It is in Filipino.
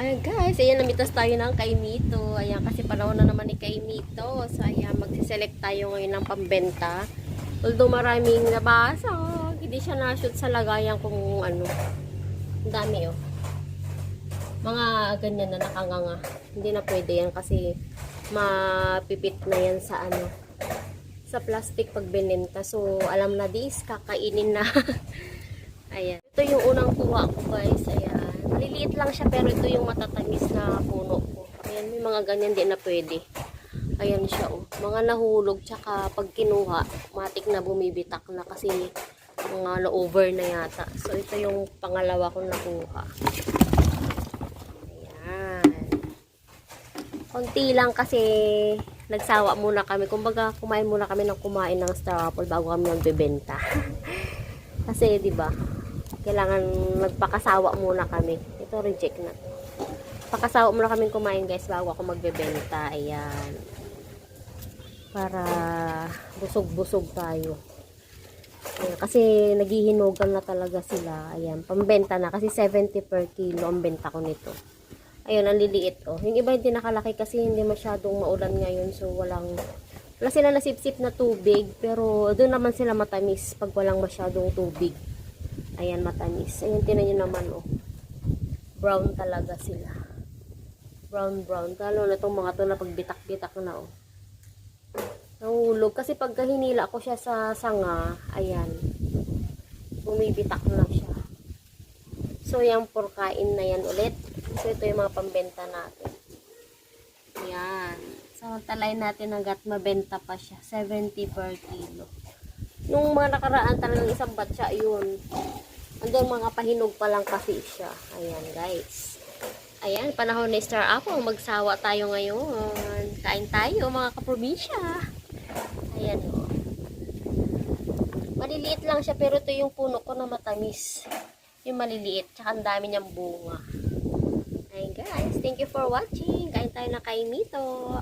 Ayan guys, ayan namitas tayo ng kaimito. Ayan kasi panahon na naman ni kaimito. So ayan, magsiselect tayo ngayon ng pambenta. Although maraming nabasa, hindi siya na-shoot sa lagayan kung ano. Ang dami oh. Mga ganyan na nakanganga. Hindi na pwede yan kasi mapipit na yan sa ano. Sa plastic pag binenta. So alam na this, kakainin na. Ayan. Ito yung unang kuha ko guys. Ayan. Maliliit lang siya pero ito yung matatamis na puno ko. Ayan, may mga ganyan din na pwede. Ayan siya oh. Mga nahulog tsaka pag kinuha, matik na bumibitak na kasi mga na-over na yata. So ito yung pangalawa kong nakuha. Ayan. Konti lang kasi nagsawa muna kami. Kumbaga kumain muna kami ng kumain ng star apple bago kami nagbebenta. Kasi 'di ba? Kailangan magpakasawa muna kami. Ito reject na to. Pakasawa muna kami kumain guys bago ako magbebenta. Ayan. Para busog-busog tayo. Ayan. Kasi naghihinugan na talaga sila. Ayan. Pambenta na. Kasi 70 per kilo ang benta ko nito. Ayun, ang liliit oh. Yung iba hindi nakalaki kasi hindi masyadong maulan ngayon. So wala sila nasipsip na tubig. Pero doon naman sila matamis pag walang masyadong tubig. Ayan, matamis. Ayan, tinan nyo naman, oh. Brown talaga sila. Brown. Lalo na itong mga to na pagbitak-bitak na, oh. Nahulog. Kasi pagka hinila ko siya sa sanga, ayan. Bumibitak na siya. So, yung porkain na yan ulit. So, ito yung mga pambenta natin. Ayan. So, talay natin hanggat mabenta pa siya. 70 per kilo. Nung mga nakaraan talagang isang batsa yun. Andun mga pahinog pa lang kasi siya. Ayan guys. Ayan, panahon ni Star Apple. Magsawa tayo ngayon. Kain tayo mga kaprobinsya. Ayan o. Maliliit lang siya pero ito yung puno ko na matamis. Yung maliliit. Tsaka ang dami niyang bunga. Ayan guys. Thank you for watching. Kain tayo na kainito.